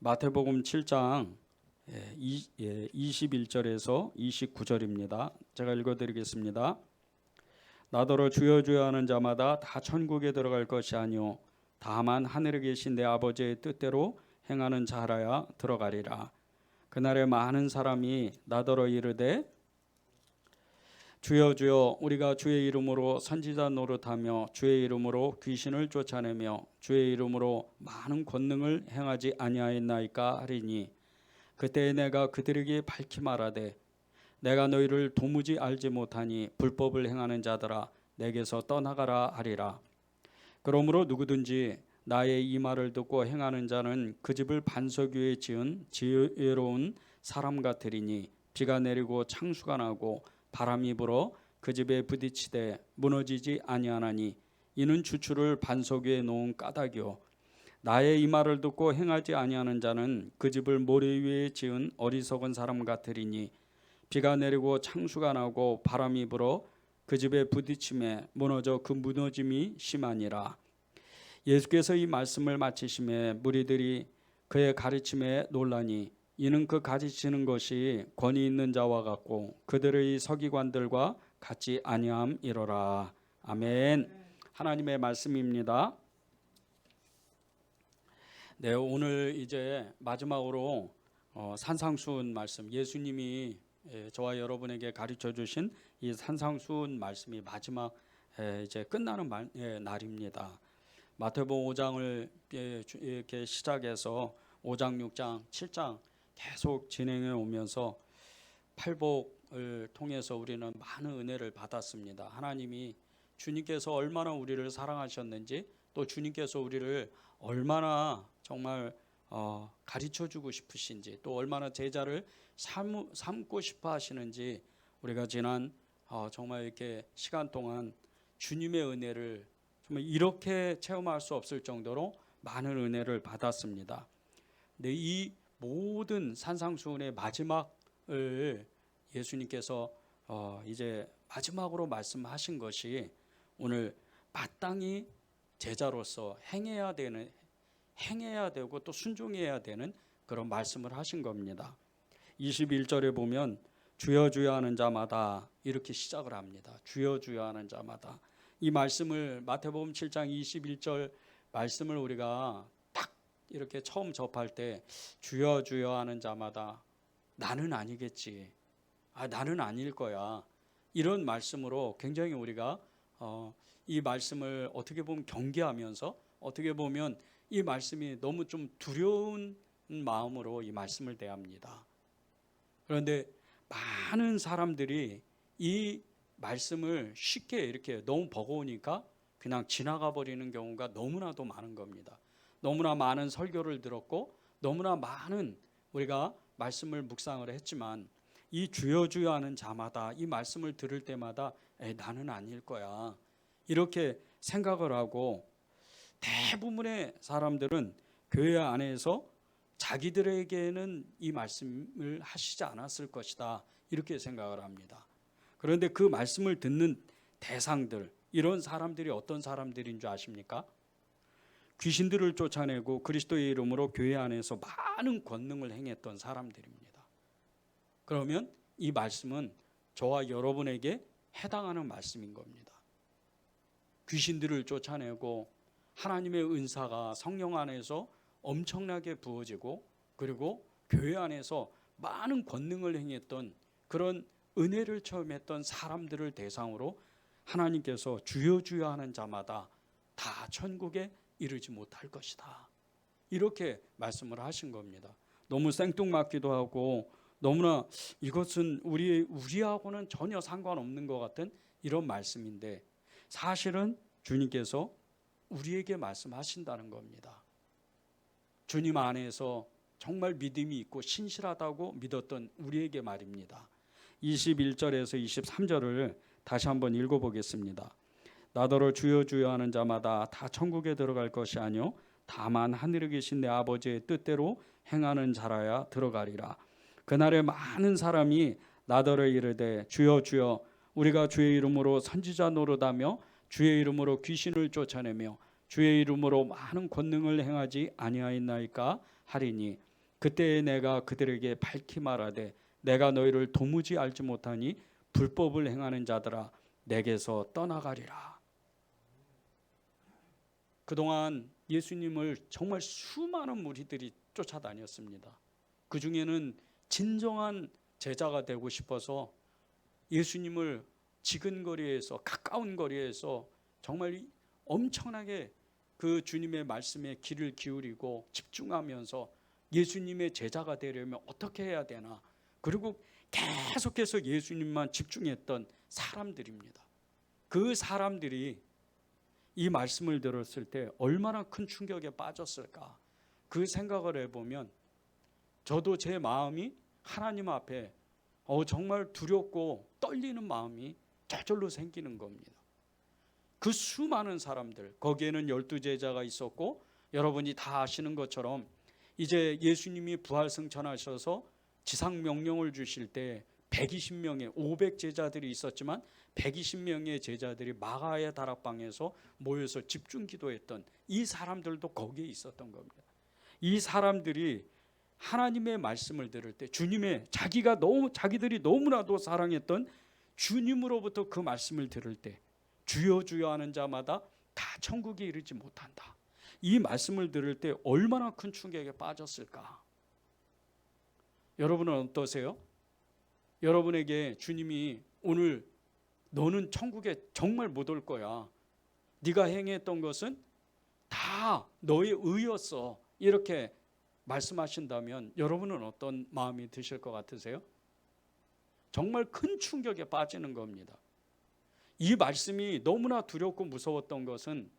마태복음 7장 21절에서 29절입니다. 제가 읽어드리겠습니다. 나더러 주여 주여 하는 자마다 다 천국에 들어갈 것이 아니요 다만 하늘에 계신 내 아버지의 뜻대로 행하는 자라야 들어가리라. 그날에 많은 사람이 나더러 이르되 주여 주여 우리가 주의 이름으로 선지자 노릇하며 주의 이름으로 귀신을 쫓아내며 주의 이름으로 많은 권능을 행하지 아니하였나이까 하리니 그때에 내가 그들에게 밝히 말하되 내가 너희를 도무지 알지 못하니 불법을 행하는 자들아 내게서 떠나가라 하리라. 그러므로 누구든지 나의 이 말을 듣고 행하는 자는 그 집을 반석 위에 지은 지혜로운 사람 같으리니 비가 내리고 창수가 나고 바람이 불어 그 집에 부딪히되 무너지지 아니하나니 이는 주추를 반석 위에 놓은 까닭이요 나의 이 말을 듣고 행하지 아니하는 자는 그 집을 모래 위에 지은 어리석은 사람 같으리니 비가 내리고 창수가 나고 바람이 불어 그 집에 부딪힘에 무너져 그 무너짐이 심하니라. 예수께서 이 말씀을 마치심에 무리들이 그의 가르침에 놀라니 이는 그 가르치는 것이 권위 있는 자와 같고 그들의 서기관들과 같지 아니함이로라. 아멘. 하나님의 말씀입니다. 네, 오늘 이제 마지막으로 산상수훈 말씀, 예수님이 저와 여러분에게 가르쳐 주신 이 산상수훈 말씀이 마지막 이제 끝나는 날입니다. 마태복음 5장을 이렇게 시작해서 5장, 6장, 7장 계속 진행해 오면서 팔복을 통해서 우리는 많은 은혜를 받았습니다. 하나님이 주님께서 얼마나 우리를 사랑하셨는지 또 주님께서 우리를 얼마나 정말 가르쳐주고 싶으신지 또 얼마나 제자를 삼고 싶어 하시는지 우리가 지난 정말 이렇게 시간 동안 주님의 은혜를 정말 이렇게 체험할 수 없을 정도로 많은 은혜를 받았습니다. 근데 이 모든 산상수훈의 마지막을 예수님께서 이제 마지막으로 말씀하신 것이 오늘 마땅히 제자로서 행해야 되고 또 순종해야 되는 그런 말씀을 하신 겁니다. 21절에 보면 주여 주여 하는 자마다 이렇게 시작을 합니다. 주여 주여 하는 자마다. 이 말씀을 마태복음 7장 21절 말씀을 우리가 딱 이렇게 처음 접할 때 주여 주여 하는 자마다 나는 아니겠지. 나는 아닐 거야. 이런 말씀으로 굉장히 우리가 이 말씀을 어떻게 보면 경계하면서 어떻게 보면 이 말씀이 너무 좀 두려운 마음으로 이 말씀을 대합니다. 그런데 많은 사람들이 이 말씀을 쉽게 이렇게 너무 버거우니까 그냥 지나가 버리는 경우가 너무나도 많은 겁니다. 너무나 많은 설교를 들었고 너무나 많은 우리가 말씀을 묵상을 했지만 이 주여 주여 하는 자마다 이 말씀을 들을 때마다 나는 아닐 거야 이렇게 생각을 하고 대부분의 사람들은 교회 안에서 자기들에게는 이 말씀을 하시지 않았을 것이다 이렇게 생각을 합니다. 그런데 그 말씀을 듣는 대상들 이런 사람들이 어떤 사람들인 줄 아십니까? 귀신들을 쫓아내고 그리스도의 이름으로 교회 안에서 많은 권능을 행했던 사람들입니다. 그러면 이 말씀은 저와 여러분에게 해당하는 말씀인 겁니다. 귀신들을 쫓아내고 하나님의 은사가 성령 안에서 엄청나게 부어지고 그리고 교회 안에서 많은 권능을 행했던 그런 은혜를 체험했던 사람들을 대상으로 하나님께서 주여 주여 하는 자마다 다 천국에 이르지 못할 것이다 이렇게 말씀을 하신 겁니다. 너무 생뚱맞기도 하고 너무나 이것은 우리하고는 전혀 상관없는 것 같은 이런 말씀인데 사실은 주님께서 우리에게 말씀하신다는 겁니다. 주님 안에서 정말 믿음이 있고 신실하다고 믿었던 우리에게 말입니다. 21절에서 23절을 다시 한번 읽어보겠습니다. 나더러 주여 주여 하는 자마다 다 천국에 들어갈 것이 아니요 다만 하늘에 계신 내 아버지의 뜻대로 행하는 자라야 들어가리라. 그날에 많은 사람이 나더러 이르되 주여 주여 우리가 주의 이름으로 선지자 노릇하며 주의 이름으로 귀신을 쫓아내며 주의 이름으로 많은 권능을 행하지 아니하였나이까 하리니 그때 내가 그들에게 밝히 말하되 내가 너희를 도무지 알지 못하니 불법을 행하는 자들아 내게서 떠나가리라. 그동안 예수님을 정말 수많은 무리들이 쫓아다녔습니다. 그 중에는 진정한 제자가 되고 싶어서 예수님을 지근거리에서, 가까운 거리에서 정말 엄청나게 그 주님의 말씀에 귀를 기울이고 집중하면서 예수님의 제자가 되려면 어떻게 해야 되나, 그리고 계속해서 예수님만 집중했던 사람들입니다. 그 사람들이 이 말씀을 들었을 때 얼마나 큰 충격에 빠졌을까, 그 생각을 해보면 저도 제 마음이 하나님 앞에 정말 두렵고 떨리는 마음이 저절로 생기는 겁니다. 그 수많은 사람들, 거기에는 12제자가 있었고, 여러분이 다 아시는 것처럼 이제 예수님이 부활승천하셔서 지상명령을 주실 때 120명의 500제자들이 있었지만 120명의 제자들이 마가의 다락방에서 모여서 집중 기도했던 이 사람들도 거기에 있었던 겁니다. 이 사람들이 하나님의 말씀을 들을 때 주님의 자기들이 너무나도 사랑했던 주님으로부터 그 말씀을 들을 때 주여 주여 하는 자마다 다 천국에 이르지 못한다, 이 말씀을 들을 때 얼마나 큰 충격에 빠졌을까. 여러분은 어떠세요? 여러분에게 주님이 오늘 너는 천국에 정말 못 올 거야, 네가 행했던 것은 다 너의 의였어, 이렇게 말씀하신다면 여러분은 어떤 마음이 드실 것 같으세요? 정말 큰 충격에 빠지는 겁니다. 이 말씀이 너무나 두렵고 무서웠던 것은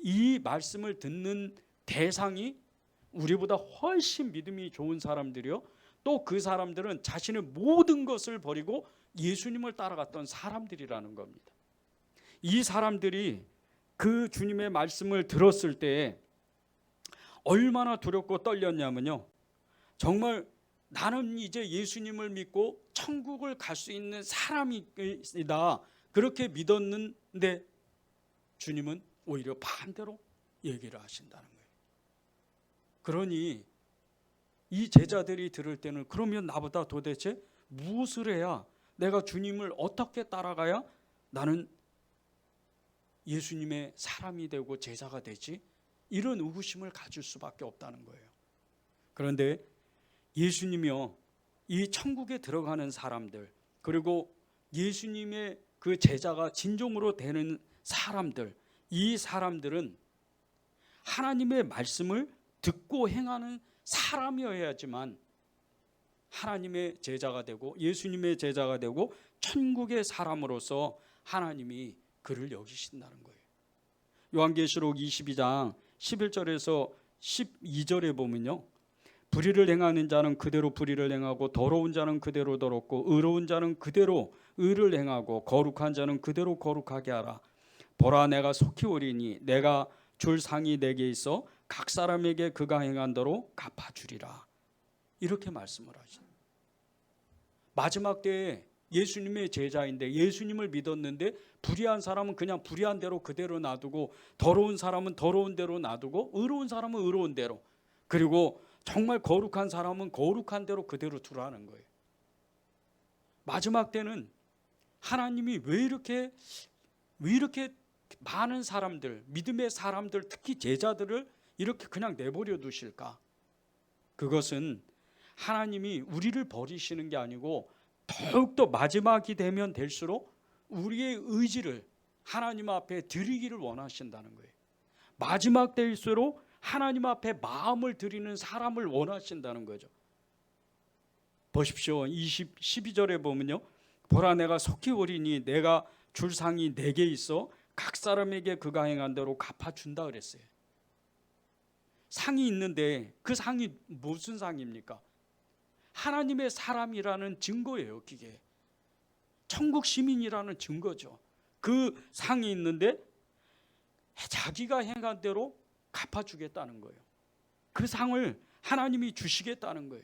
이 말씀을 듣는 대상이 우리보다 훨씬 믿음이 좋은 사람들이요, 또 그 사람들은 자신의 모든 것을 버리고 예수님을 따라갔던 사람들이라는 겁니다. 이 사람들이 그 주님의 말씀을 들었을 때 얼마나 두렵고 떨렸냐면요, 정말 나는 이제 예수님을 믿고 천국을 갈 수 있는 사람이다, 그렇게 믿었는데 주님은 오히려 반대로 얘기를 하신다는 거예요. 그러니 이 제자들이 들을 때는 그러면 나보다 도대체 무엇을 해야, 내가 주님을 어떻게 따라가야 나는 예수님의 사람이 되고 제자가 되지, 이런 의구심을 가질 수밖에 없다는 거예요. 그런데 예수님이요, 이 천국에 들어가는 사람들, 그리고 예수님의 그 제자가 진정으로 되는 사람들, 이 사람들은 하나님의 말씀을 듣고 행하는 사람이어야지만 하나님의 제자가 되고 예수님의 제자가 되고 천국의 사람으로서 하나님이 그를 여기신다는 거예요. 요한계시록 22장 11절에서 12절에 보면요, 불의를 행하는 자는 그대로 불의를 행하고 더러운 자는 그대로 더럽고 의로운 자는 그대로 의를 행하고 거룩한 자는 그대로 거룩하게 하라. 보라, 내가 속히 오리니 내가 줄 상이 내게 있어 각 사람에게 그가 행한 대로 갚아주리라. 이렇게 말씀을 하십니다. 마지막 때에 예수님의 제자인데, 예수님을 믿었는데 불의한 사람은 그냥 불의한 대로 그대로 놔두고, 더러운 사람은 더러운 대로 놔두고, 의로운 사람은 의로운 대로, 그리고 정말 거룩한 사람은 거룩한 대로 그대로 두라는 거예요. 마지막 때는 하나님이 왜 이렇게 많은 사람들, 믿음의 사람들, 특히 제자들을 이렇게 그냥 내버려 두실까? 그것은 하나님이 우리를 버리시는 게 아니고 더욱더 마지막이 되면 될수록 우리의 의지를 하나님 앞에 드리기를 원하신다는 거예요. 마지막 때일수록 하나님 앞에 마음을 드리는 사람을 원하신다는 거죠. 보십시오. 12절에 보면요, 보라, 내가 속히 오리니 내가 줄 상이 내게 있어 각 사람에게 그가 행한 대로 갚아준다 그랬어요. 상이 있는데 그 상이 무슨 상입니까? 하나님의 사람이라는 증거예요. 그게 천국 시민이라는 증거죠. 그 상이 있는데 자기가 행한 대로 갚아주겠다는 거예요. 그 상을 하나님이 주시겠다는 거예요.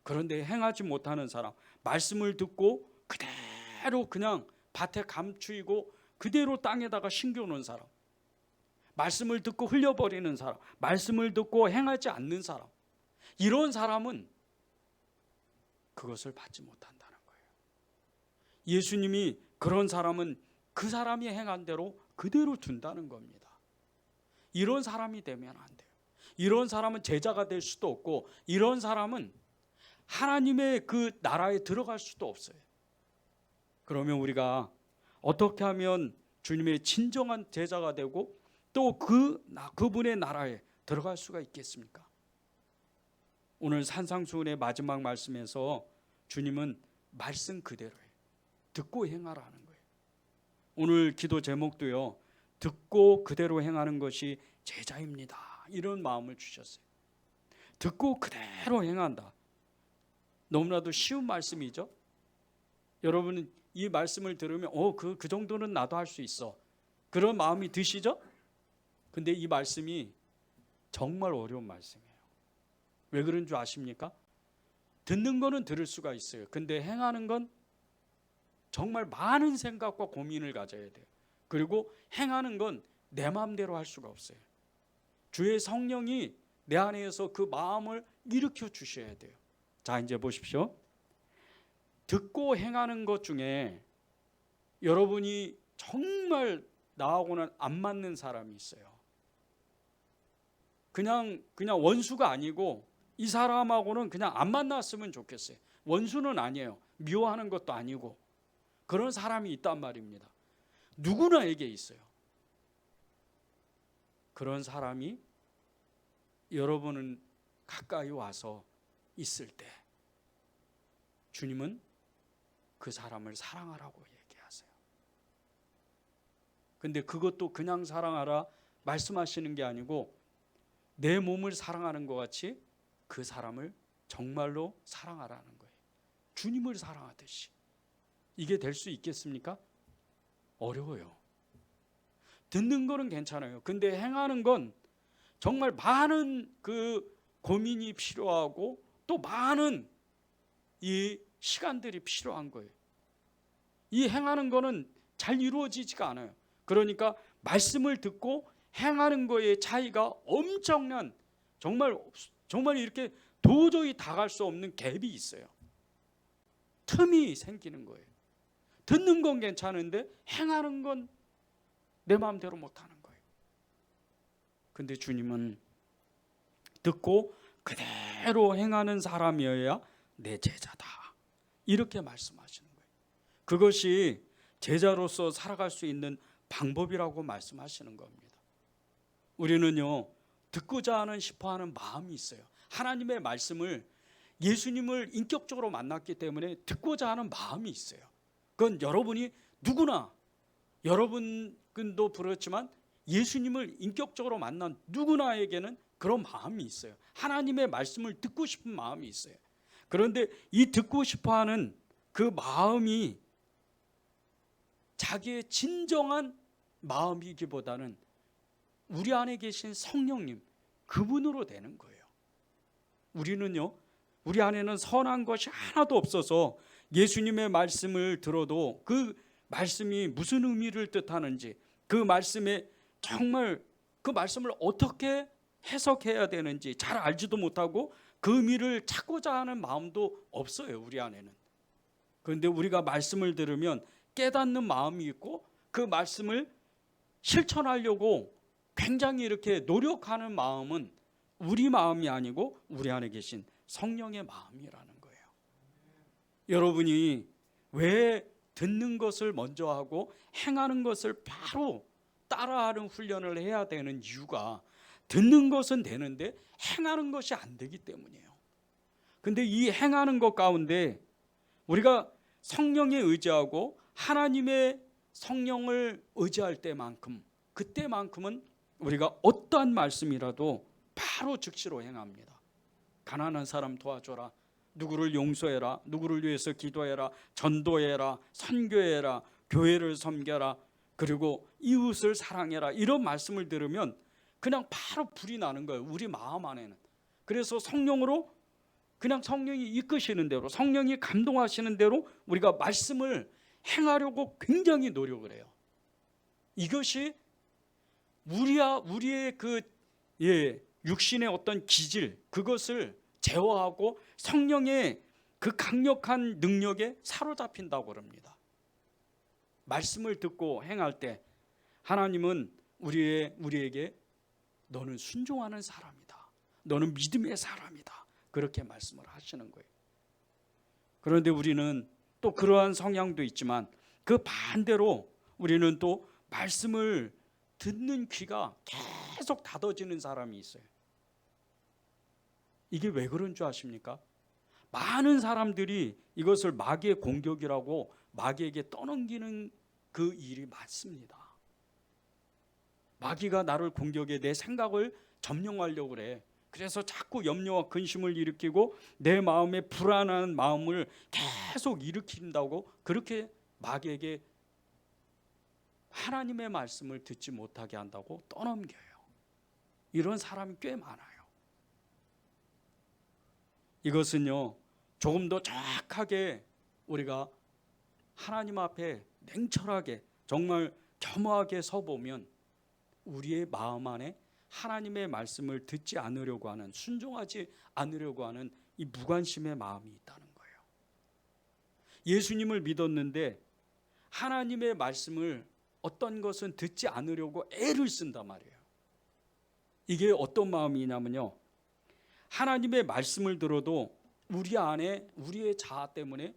그런데 행하지 못하는 사람, 말씀을 듣고 그대로 그냥 밭에 감추이고 그대로 땅에다가 심겨놓은 사람, 말씀을 듣고 흘려버리는 사람, 말씀을 듣고 행하지 않는 사람, 이런 사람은 그것을 받지 못한다는 거예요. 예수님이 그런 사람은 그 사람이 행한 대로 그대로 둔다는 겁니다. 이런 사람이 되면 안 돼요. 이런 사람은 제자가 될 수도 없고, 이런 사람은 하나님의 그 나라에 들어갈 수도 없어요. 그러면 우리가 어떻게 하면 주님의 진정한 제자가 되고 또 그분의 나라에 들어갈 수가 있겠습니까? 오늘 산상수훈의 마지막 말씀에서 주님은 말씀 그대로예요. 듣고 행하라는 거예요. 오늘 기도 제목도요, 듣고 그대로 행하는 것이 제자입니다. 이런 마음을 주셨어요. 듣고 그대로 행한다. 너무나도 쉬운 말씀이죠. 여러분은 이 말씀을 들으면 그 정도는 나도 할 수 있어, 그런 마음이 드시죠? 근데 이 말씀이 정말 어려운 말씀이에요. 왜 그런 줄 아십니까? 듣는 거는 들을 수가 있어요. 근데 행하는 건 정말 많은 생각과 고민을 가져야 돼요. 그리고 행하는 건 내 마음대로 할 수가 없어요. 주의 성령이 내 안에서 그 마음을 일으켜 주셔야 돼요. 자, 이제 보십시오. 듣고 행하는 것 중에 여러분이 정말 나하고는 안 맞는 사람이 있어요. 그냥 원수가 아니고 이 사람하고는 그냥 안 만났으면 좋겠어요. 원수는 아니에요. 미워하는 것도 아니고 그런 사람이 있단 말입니다. 누구나에게 있어요. 그런 사람이 여러분은 가까이 와서 있을 때 주님은 그 사람을 사랑하라고 얘기하세요. 근데 그것도 그냥 사랑하라 말씀하시는 게 아니고 내 몸을 사랑하는 것 같이 그 사람을 정말로 사랑하라는 거예요. 주님을 사랑하듯이. 이게 될 수 있겠습니까? 어려워요. 듣는 거는 괜찮아요. 근데 행하는 건 정말 많은 그 고민이 필요하고 또 많은 이 시간들이 필요한 거예요. 이 행하는 거는 잘 이루어지지가 않아요. 그러니까 말씀을 듣고 행하는 거의 차이가 엄청난, 정말 이렇게 도저히 다갈 수 없는 갭이 있어요. 틈이 생기는 거예요. 듣는 건 괜찮은데 행하는 건 내 마음대로 못하는 거예요. 근데 주님은 듣고 그대로 행하는 사람이어야 내 제자다, 이렇게 말씀하시는 거예요. 그것이 제자로서 살아갈 수 있는 방법이라고 말씀하시는 겁니다. 우리는요, 듣고자 하는 싶어하는 마음이 있어요. 하나님의 말씀을, 예수님을 인격적으로 만났기 때문에 듣고자 하는 마음이 있어요. 그건 여러분이 누구나, 여러분도 그렇지만 예수님을 인격적으로 만난 누구나에게는 그런 마음이 있어요. 하나님의 말씀을 듣고 싶은 마음이 있어요. 그런데 이 듣고 싶어하는 그 마음이 자기의 진정한 마음이기보다는 우리 안에 계신 성령님, 그분으로 되는 거예요. 우리는요, 우리 안에는 선한 것이 하나도 없어서 예수님의 말씀을 들어도 그 말씀이 무슨 의미를 뜻하는지, 그 말씀에 정말 그 말씀을 어떻게 해석해야 되는지 잘 알지도 못하고 그 의미를 찾고자 하는 마음도 없어요, 우리 안에는. 그런데 우리가 말씀을 들으면 깨닫는 마음이 있고 그 말씀을 실천하려고 굉장히 이렇게 노력하는 마음은 우리 마음이 아니고 우리 안에 계신 성령의 마음이라는 거예요. 여러분이 왜 듣는 것을 먼저 하고 행하는 것을 바로 따라하는 훈련을 해야 되는 이유가, 듣는 것은 되는데 행하는 것이 안 되기 때문이에요. 근데 이 행하는 것 가운데 우리가 성령에 의지하고 하나님의 성령을 의지할 때만큼, 그때만큼은 우리가 어떠한 말씀이라도 바로 즉시로 행합니다. 가난한 사람 도와줘라, 누구를 용서해라, 누구를 위해서 기도해라, 전도해라, 선교해라, 교회를 섬겨라, 그리고 이웃을 사랑해라, 이런 말씀을 들으면 그냥 바로 불이 나는 거예요, 우리 마음 안에는. 그래서 성령으로, 그냥 성령이 이끄시는 대로, 성령이 감동하시는 대로 우리가 말씀을 행하려고 굉장히 노력을 해요. 이것이 우리의 그 육신의 어떤 기질, 그것을 제어하고 성령의 그 강력한 능력에 사로잡힌다고 그럽니다. 말씀을 듣고 행할 때 하나님은 우리에게 너는 순종하는 사람이다, 너는 믿음의 사람이다, 그렇게 말씀을 하시는 거예요. 그런데 우리는 또 그러한 성향도 있지만 그 반대로 우리는 또 말씀을 듣는 귀가 계속 닫아지는 사람이 있어요. 이게 왜 그런 줄 아십니까? 많은 사람들이 이것을 마귀의 공격이라고 마귀에게 떠넘기는 그 일이 많습니다. 마귀가 나를 공격해 내 생각을 점령하려고 그래. 그래서 자꾸 염려와 근심을 일으키고 내 마음에 불안한 마음을 계속 일으킨다고 그렇게 마귀에게 하나님의 말씀을 듣지 못하게 한다고 떠넘겨요. 이런 사람이 꽤 많아요. 이것은요, 조금 더 정확하게 우리가 하나님 앞에 냉철하게 정말 겸허하게 서보면 우리의 마음 안에 하나님의 말씀을 듣지 않으려고 하는, 순종하지 않으려고 하는 이 무관심의 마음이 있다는 거예요. 예수님을 믿었는데 하나님의 말씀을 어떤 것은 듣지 않으려고 애를 쓴단 말이에요. 이게 어떤 마음이냐면요, 하나님의 말씀을 들어도 우리 안에 우리의 자아 때문에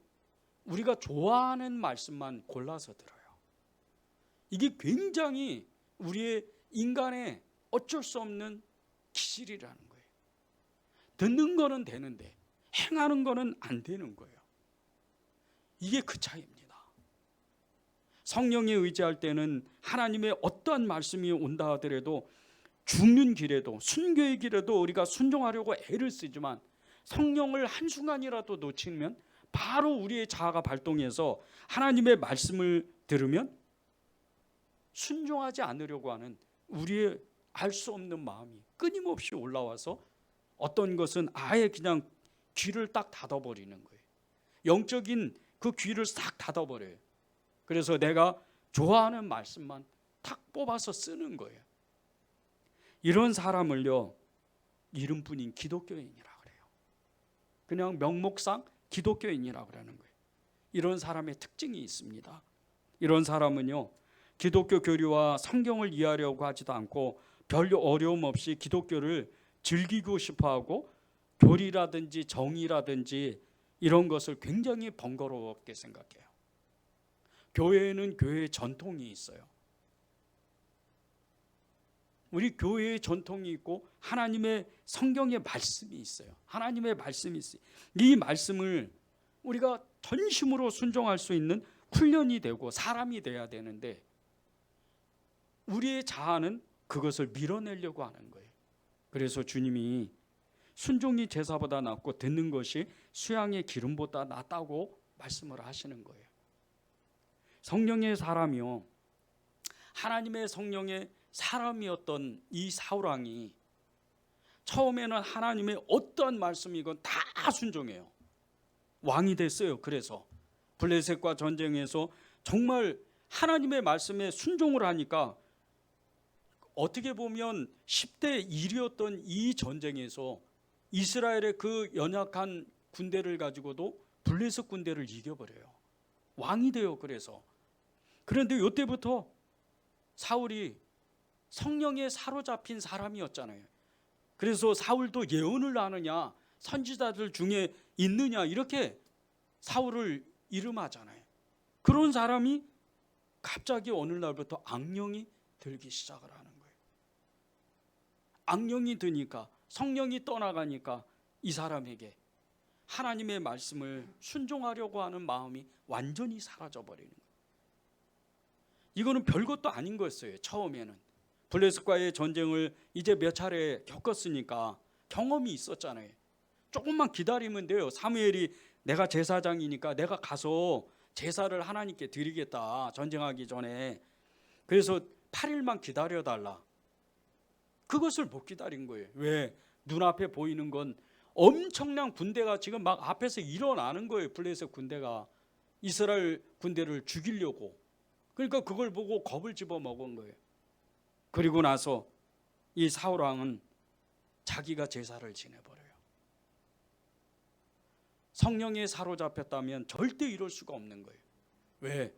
우리가 좋아하는 말씀만 골라서 들어요. 이게 굉장히 우리의 인간의 어쩔 수 없는 기질이라는 거예요. 듣는 거는 되는데 행하는 거는 안 되는 거예요. 이게 그 차이입니다. 성령에 의지할 때는 하나님의 어떠한 말씀이 온다 하더라도 죽는 길에도 순교의 길에도 우리가 순종하려고 애를 쓰지만 성령을 한순간이라도 놓치면 바로 우리의 자아가 발동해서 하나님의 말씀을 들으면 순종하지 않으려고 하는 우리의 알 수 없는 마음이 끊임없이 올라와서 어떤 것은 아예 그냥 귀를 딱 닫아버리는 거예요. 영적인 그 귀를 싹 닫아버려요. 그래서 내가 좋아하는 말씀만 탁 뽑아서 쓰는 거예요. 이런 사람을요, 이름뿐인 기독교인이라 그래요. 그냥 명목상 기독교인이라 그러는 거예요. 이런 사람의 특징이 있습니다. 이런 사람은요, 기독교 교리와 성경을 이해하려고 하지도 않고 별 어려움 없이 기독교를 즐기고 싶어하고 교리라든지 정의라든지 이런 것을 굉장히 번거롭게 생각해요. 교회에는 교회의 전통이 있어요. 우리 교회의 전통이 있고 하나님의 성경의 말씀이 있어요. 하나님의 말씀이 있어요. 이 말씀을 우리가 전심으로 순종할 수 있는 훈련이 되고 사람이 돼야 되는데 우리의 자아는 그것을 밀어내려고 하는 거예요. 그래서 주님이 순종이 제사보다 낫고 듣는 것이 수양의 기름보다 낫다고 말씀을 하시는 거예요. 성령의 사람이요, 하나님의 성령의 사람이었던 이 사울왕이 처음에는 하나님의 어떠한 말씀이건 다 순종해요. 왕이 됐어요. 그래서 블레셋과 전쟁에서 정말 하나님의 말씀에 순종을 하니까 어떻게 보면 10대 1이었던 이 전쟁에서 이스라엘의 그 연약한 군대를 가지고도 블레셋 군대를 이겨버려요. 왕이 돼요. 그런데 이때부터 사울이 성령에 사로잡힌 사람이었잖아요. 그래서 사울도 예언을 하느냐, 선지자들 중에 있느냐, 이렇게 사울을 이름하잖아요. 그런 사람이 갑자기 어느 날부터 악령이 들기 시작을 하는 거예요. 악령이 드니까, 성령이 떠나가니까 이 사람에게 하나님의 말씀을 순종하려고 하는 마음이 완전히 사라져버리는 거예요. 이거는 별것도 아닌 거였어요. 처음에는 블레셋과의 전쟁을 이제 몇 차례 겪었으니까 경험이 있었잖아요. 조금만 기다리면 돼요. 사무엘이 내가 제사장이니까 내가 가서 제사를 하나님께 드리겠다, 전쟁하기 전에. 그래서 8일만 기다려달라. 그것을 못 기다린 거예요. 왜? 눈앞에 보이는 건 엄청난 군대가 지금 막 앞에서 일어나는 거예요. 블레셋 군대가 이스라엘 군대를 죽이려고. 그러니까 그걸 보고 겁을 집어먹은 거예요. 그리고 나서 이 사울왕은 자기가 제사를 지내버려요. 성령에 사로잡혔다면 절대 이럴 수가 없는 거예요. 왜?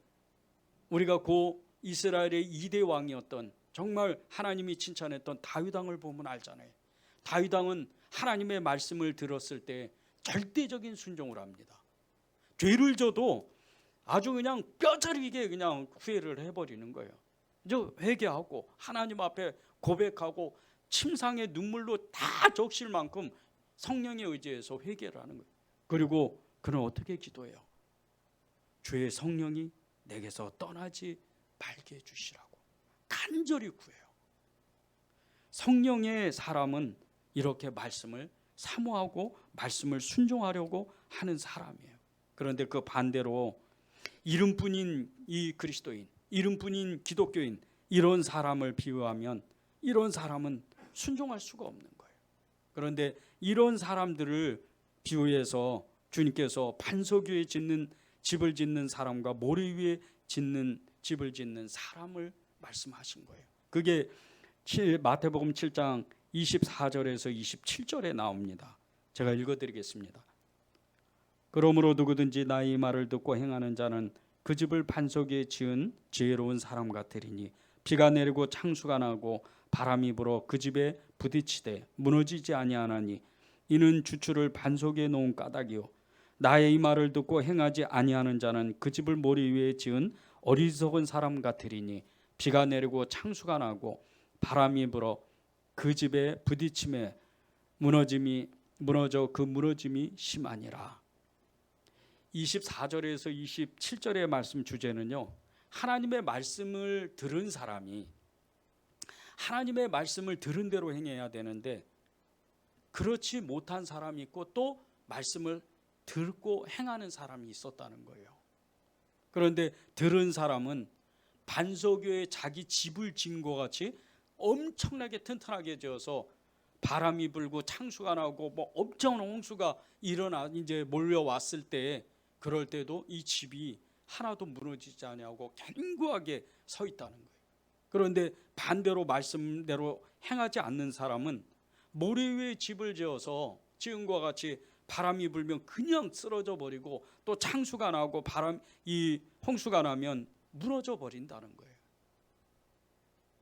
우리가 고 이스라엘의 2대 왕이었던, 정말 하나님이 칭찬했던 다윗 왕을 보면 알잖아요. 다윗 왕은 하나님의 말씀을 들었을 때 절대적인 순종을 합니다. 죄를 져도 아주 그냥 뼈저리게 그냥 후회를 해버리는 거예요. 이제 회개하고 하나님 앞에 고백하고 침상의 눈물로 다 적실 만큼 성령에 의지해서 회개를 하는 거예요. 그리고 그는 어떻게 기도해요? 주의 성령이 내게서 떠나지 말게 해주시라고 간절히 구해요. 성령의 사람은 이렇게 말씀을 사모하고 말씀을 순종하려고 하는 사람이에요. 그런데 그 반대로 이름뿐인 이 그리스도인, 이름뿐인 기독교인, 이런 사람을 비유하면 이런 사람은 순종할 수가 없는 거예요. 그런데 이런 사람들을 비유해서 주님께서 반석 위에 짓는 집을 짓는 사람과 모래 위에 짓는 집을 짓는 사람을 말씀하신 거예요. 그게 마태복음 7장 24절에서 27절에 나옵니다. 제가 읽어드리겠습니다. 그러므로 누구든지 나의 말을 듣고 행하는 자는 그 집을 반석 위에 지은 지혜로운 사람 같으리니 비가 내리고 창수가 나고 바람이 불어 그 집에 부딪히되 무너지지 아니하나니 이는 주추를 반석 위에 놓은 까닭이요 나의 이 말을 듣고 행하지 아니하는 자는 그 집을 모래 위에 지은 어리석은 사람 같으리니 비가 내리고 창수가 나고 바람이 불어 그 집에 부딪힘에 무너져 그 무너짐이 심하니라. 24절에서 27절의 말씀 주제는요, 하나님의 말씀을 들은 사람이 하나님의 말씀을 들은 대로 행해야 되는데 그렇지 못한 사람이 있고 또 말씀을 듣고 행하는 사람이 있었다는 거예요. 그런데 들은 사람은 반석 위에 자기 집을 지은 것 같이 엄청나게 튼튼하게 지어서 바람이 불고 창수가 나고 뭐 엄청난 홍수가 일어나 이제 몰려왔을 때, 그럴 때도 이 집이 하나도 무너지지 아니하고 견고하게 서 있다는 거예요. 그런데 반대로 말씀대로 행하지 않는 사람은 모래 위에 집을 지어서 지은 것과 같이 바람이 불면 그냥 쓰러져 버리고 또 창수가 나고 이 홍수가 나면 무너져 버린다는 거예요.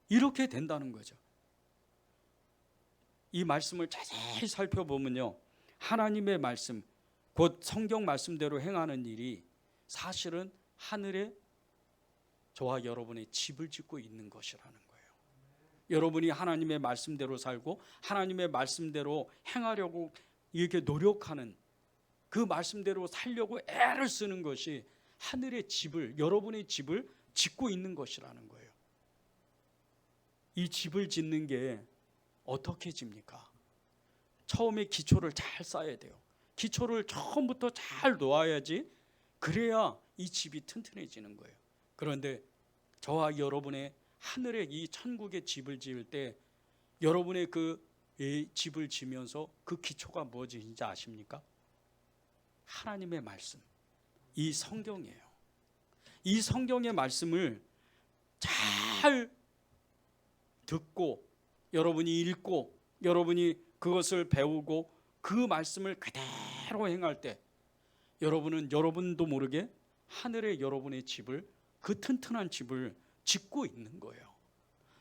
이렇게 된다는 거죠. 이 말씀을 자세히 살펴보면요, 하나님의 말씀, 곧 성경 말씀대로 행하는 일이 사실은 하늘에 저와 여러분의 집을 짓고 있는 것이라는 거예요. 여러분이 하나님의 말씀대로 살고 하나님의 말씀대로 행하려고 이렇게 노력하는, 그 말씀대로 살려고 애를 쓰는 것이 하늘의 집을, 여러분의 집을 짓고 있는 것이라는 거예요. 이 집을 짓는 게 어떻게 집니까? 처음에 기초를 잘 쌓아야 돼요. 기초를 처음부터 잘 놓아야지, 그래야 이 집이 튼튼해지는 거예요. 그런데 저와 여러분의 하늘의 이 천국의 집을 지을 때 여러분의 그 집을 지면서 그 기초가 무엇인지 아십니까? 하나님의 말씀, 이 성경이에요. 이 성경의 말씀을 잘 듣고 여러분이 읽고 여러분이 그것을 배우고 그 말씀을 그대로 행할 때 여러분은 여러분도 모르게 하늘의 여러분의 집을, 그 튼튼한 집을 짓고 있는 거예요.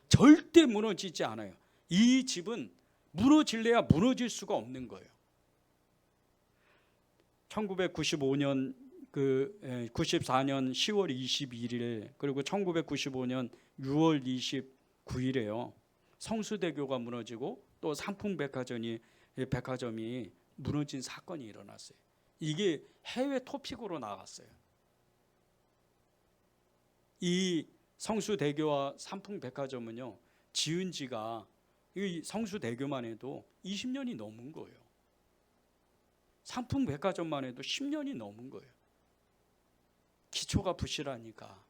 절대 무너지지 않아요. 이 집은 무너질래야 무너질 수가 없는 거예요. 1994년 10월 22일 그리고 1995년 6월 29일에요. 성수대교가 무너지고 또 삼풍백화점이 무너진 사건이 일어났어요. 이게 해외 토픽으로 나갔어요. 이 성수대교와 삼풍백화점은요, 지은 지가 이 성수대교만 해도 20년이 넘은 거예요. 삼풍백화점만 해도 10년이 넘은 거예요. 기초가 부실하니까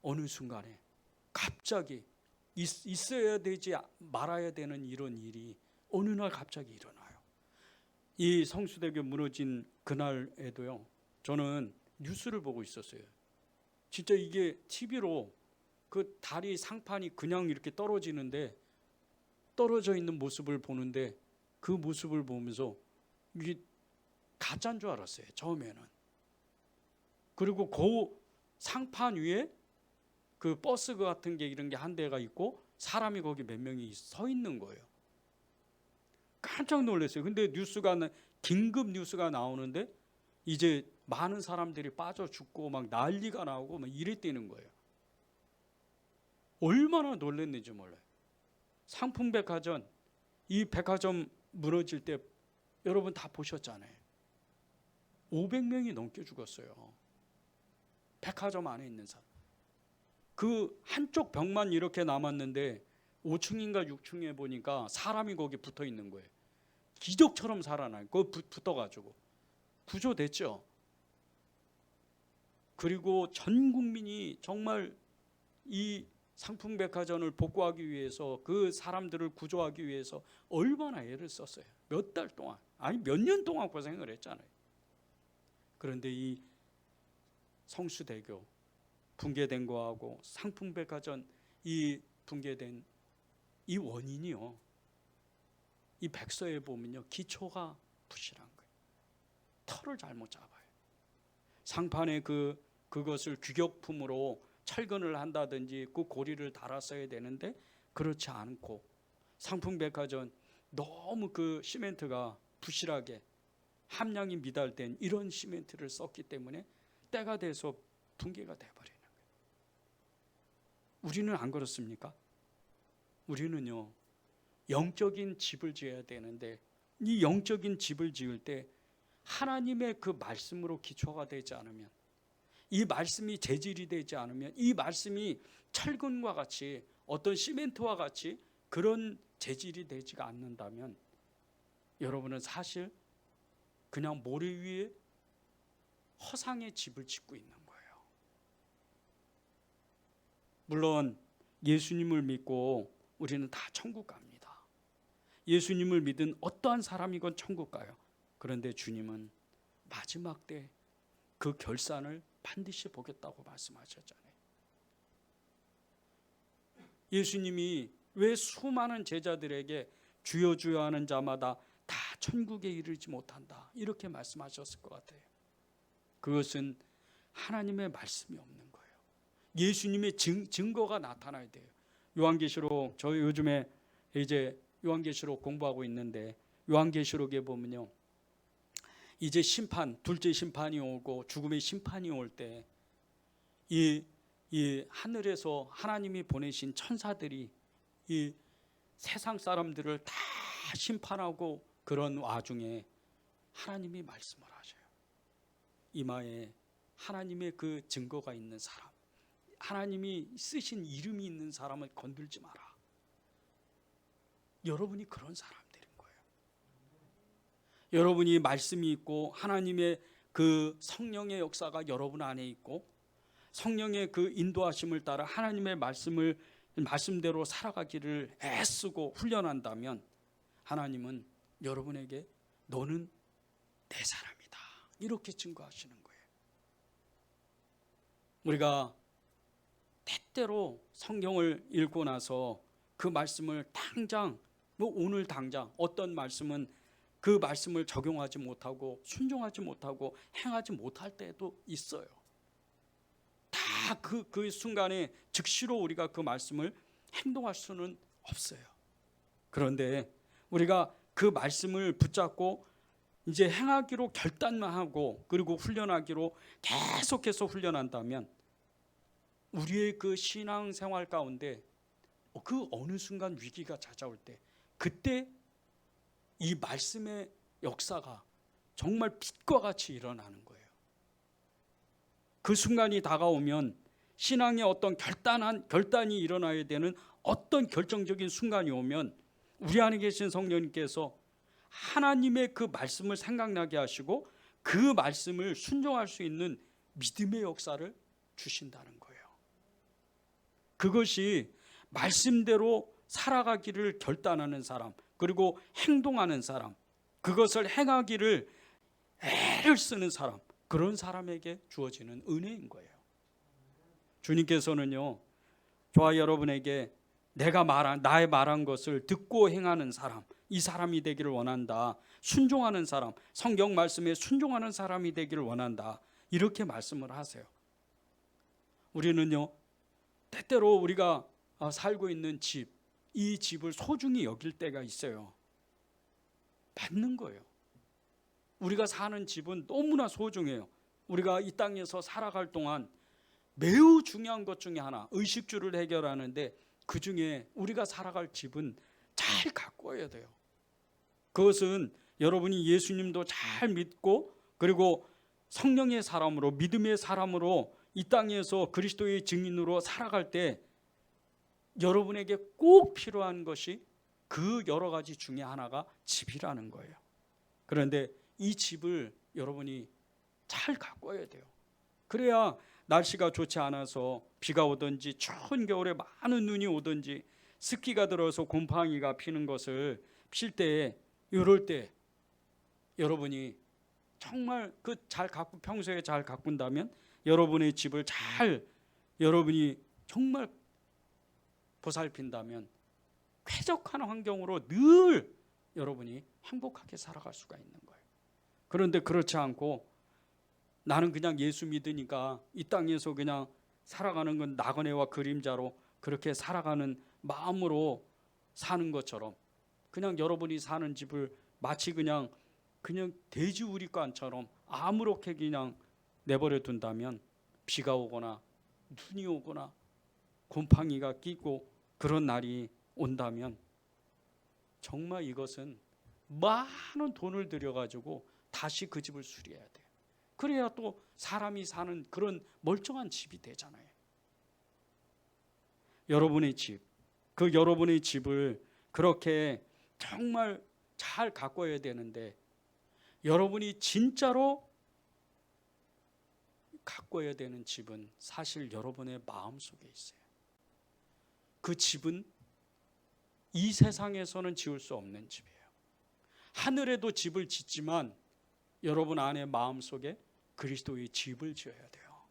어느 순간에 갑자기 있어야 되지 말아야 되는 이런 일이 어느 날 갑자기 일어나요. 이 성수대교 무너진 그날에도요, 저는 뉴스를 보고 있었어요. 진짜 이게 TV로 그 다리 상판이 그냥 이렇게 떨어지는데, 떨어져 있는 모습을 보는데, 그 모습을 보면서 이게 가짜인 줄 알았어요, 처음에는. 그리고 그 상판 위에 그 버스 같은 게 이런 게 한 대가 있고 사람이 거기 몇 명이 서 있는 거예요. 깜짝 놀랐어요. 근데 긴급 뉴스가 나오는데 이제 많은 사람들이 빠져 죽고 막 난리가 나고 막 이랬다는 거예요. 얼마나 놀랐는지 몰라요. 상품백화점, 이 백화점 무너질 때 여러분 다 보셨잖아요. 500명이 넘게 죽었어요. 백화점 안에 있는 사람. 그 한쪽 벽만 이렇게 남았는데 5층인가 6층에 보니까 사람이 거기 붙어 있는 거예요. 기적처럼 살아나요. 그거 붙어가지고 구조됐죠. 그리고 전 국민이 정말 이 상품백화점을 복구하기 위해서, 그 사람들을 구조하기 위해서 얼마나 애를 썼어요. 몇 달 동안, 아니 몇 년 동안 고생을 했잖아요. 그런데 이 성수대교 붕괴된 거하고 상품백화점 이 붕괴된 이 원인이요, 이 백서에 보면요, 기초가 부실한 거예요. 털을 잘못 잡아요. 상판에 그것을 규격품으로 철근을 한다든지 그 고리를 달았어야 되는데 그렇지 않고 상품백화점 너무 그 시멘트가 부실하게 함량이 미달된 이런 시멘트를 썼기 때문에 때가 돼서 붕괴가 돼버리는 거예요. 우리는 안 그렇습니까? 우리는요, 영적인 집을 지어야 되는데 이 영적인 집을 지을 때 하나님의 그 말씀으로 기초가 되지 않으면, 이 말씀이 재질이 되지 않으면, 이 말씀이 철근과 같이 어떤 시멘트와 같이 그런 재질이 되지가 않는다면 여러분은 사실 그냥 모래 위에 허상의 집을 짓고 있는 거예요. 물론 예수님을 믿고 우리는 다 천국 갑니다. 예수님을 믿은 어떠한 사람이건 천국 가요. 그런데 주님은 마지막 때 그 결산을 반드시 보겠다고 말씀하셨잖아요. 예수님이 왜 수많은 제자들에게 주여 주여 하는 자마다 다 천국에 이르지 못한다 이렇게 말씀하셨을 것 같아요. 그것은 하나님의 말씀이 없는 거예요. 예수님의 증거가 나타나야 돼요. 요한계시록, 저희 요즘에 이제 요한계시록 공부하고 있는데 요한계시록에 보면요, 이제 심판, 둘째 심판이 오고 죽음의 심판이 올 때 이 하늘에서 하나님이 보내신 천사들이 이 세상 사람들을 다 심판하고 그런 와중에 하나님이 말씀을 하셔요. 이마에 하나님의 그 증거가 있는 사람, 하나님이 쓰신 이름이 있는 사람을 건들지 마라. 여러분이 그런 사람들인 거예요. 여러분이 말씀이 있고 하나님의 그 성령의 역사가 여러분 안에 있고 성령의 그 인도하심을 따라 하나님의 말씀대로 살아가기를 애쓰고 훈련한다면 하나님은 여러분에게 너는 내 사람이다 이렇게 증거하시는 거예요. 우리가 때때로 성경을 읽고 나서 그 말씀을 당장, 오늘 당장 어떤 말씀은 그 말씀을 적용하지 못하고 순종하지 못하고 행하지 못할 때도 있어요. 다 그 순간에 즉시로 우리가 그 말씀을 행동할 수는 없어요. 그런데 우리가 그 말씀을 붙잡고 이제 행하기로 결단만 하고 그리고 훈련하기로 계속해서 훈련한다면 우리의 그 신앙생활 가운데 그 어느 순간 위기가 찾아올 때 그때 이 말씀의 역사가 정말 빛과 같이 일어나는 거예요. 그 순간이 다가오면 신앙의 어떤 결단이 일어나야 되는 어떤 결정적인 순간이 오면 우리 안에 계신 성령님께서 하나님의 그 말씀을 생각나게 하시고 그 말씀을 순종할 수 있는 믿음의 역사를 주신다는 거예요. 그것이 말씀대로 살아가기를 결단하는 사람, 그리고 행동하는 사람, 그것을 행하기를 애를 쓰는 사람, 그런 사람에게 주어지는 은혜인 거예요. 주님께서는요, 저와 여러분에게 나의 말한 것을 듣고 행하는 사람, 이 사람이 되기를 원한다. 순종하는 사람, 성경 말씀에 순종하는 사람이 되기를 원한다. 이렇게 말씀을 하세요. 우리는요, 때때로 우리가 살고 있는 집, 이 집을 소중히 여길 때가 있어요. 맞는 거예요. 우리가 사는 집은 너무나 소중해요. 우리가 이 땅에서 살아갈 동안 매우 중요한 것 중에 하나, 의식주를 해결하는데 그 중에 우리가 살아갈 집은 잘 가꿔야 돼요. 그것은 여러분이 예수님도 잘 믿고 그리고 성령의 사람으로, 믿음의 사람으로 이 땅에서 그리스도의 증인으로 살아갈 때 여러분에게 꼭 필요한 것이 그 여러 가지 중에 하나가 집이라는 거예요. 그런데 이 집을 여러분이 잘 가꿔야 돼요. 그래야 날씨가 좋지 않아서 비가 오든지 추운 겨울에 많은 눈이 오든지 습기가 들어서 곰팡이가 피는 것을 필 때, 이럴 때 여러분이 정말 그 잘 가꾸, 평소에 잘 가꾼다면 여러분의 집을 잘 여러분이 정말 보살핀다면 쾌적한 환경으로 늘 여러분이 행복하게 살아갈 수가 있는 거예요. 그런데 그렇지 않고 나는 그냥 예수 믿으니까 이 땅에서 그냥 살아가는 건 나그네와 그림자로 그렇게 살아가는 마음으로 사는 것처럼, 그냥 여러분이 사는 집을 마치 그냥 돼지우리관처럼 아무렇게 그냥 내버려 둔다면 비가 오거나 눈이 오거나 곰팡이가 끼고 그런 날이 온다면 정말 이것은 많은 돈을 들여가지고 다시 그 집을 수리해야 돼요. 그래야 또 사람이 사는 그런 멀쩡한 집이 되잖아요. 여러분의 집, 그 여러분의 집을 그렇게 정말 잘 가꿔야 되는데 여러분이 진짜로 가꿔야 되는 집은 사실 여러분의 마음 속에 있어요. 그 집은 이 세상에서는 지을 수 없는 집이에요. 하늘에도 집을 짓지만 여러분 안에 마음 속에 그리스도의 집을 지어야 돼요.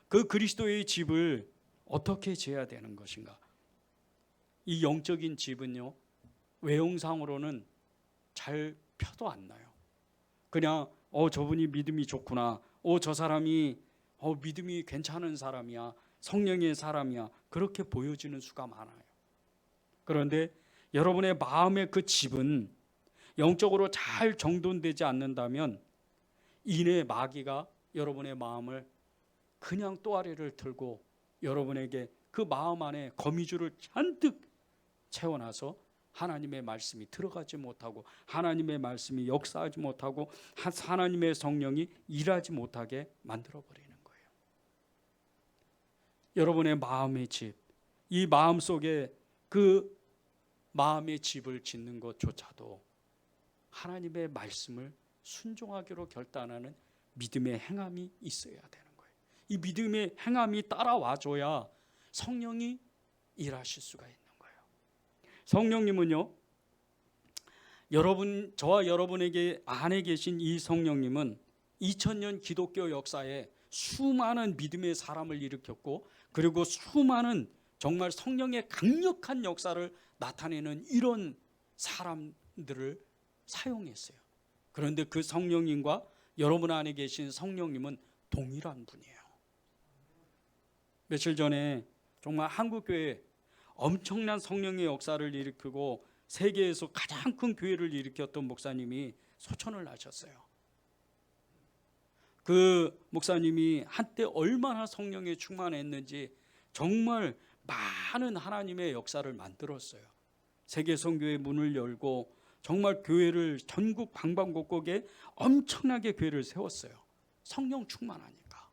그 그리스도의 집을 어떻게 지어야 되는 것인가? 이 영적인 집은요, 외형상으로는 잘 표도 안 나요. 그냥 저분이 믿음이 좋구나, 저 사람이 믿음이 괜찮은 사람이야, 성령의 사람이야, 그렇게 보여지는 수가 많아요. 그런데 여러분의 마음의 그 집은 영적으로 잘 정돈되지 않는다면 이내 마귀가 여러분의 마음을 그냥 또아리를 들고 여러분에게 그 마음 안에 거미줄을 잔뜩 채워놔서 하나님의 말씀이 들어가지 못하고 하나님의 말씀이 역사하지 못하고 하나님의 성령이 일하지 못하게 만들어버리는 거예요. 여러분의 마음의 집, 이 마음 속에 그 마음의 집을 짓는 것조차도 하나님의 말씀을 순종하기로 결단하는 믿음의 행함이 있어야 되는 거예요. 이 믿음의 행함이 따라와줘야 성령이 일하실 수가 있는 거예요. 성령님은요, 저와 여러분에게 안에 계신 이 성령님은 2000년 기독교 역사에 수많은 믿음의 사람을 일으켰고 그리고 수많은 정말 성령의 강력한 역사를 나타내는 이런 사람들을 사용했어요. 그런데 그 성령님과 여러분 안에 계신 성령님은 동일한 분이에요. 며칠 전에 정말 한국교회 엄청난 성령의 역사를 일으키고 세계에서 가장 큰 교회를 일으켰던 목사님이 소천을 하셨어요. 그 목사님이 한때 얼마나 성령에 충만했는지 정말 많은 하나님의 역사를 만들었어요. 세계 선교의 문을 열고 정말 교회를 전국 방방곡곡에 엄청나게 교회를 세웠어요. 성령 충만하니까.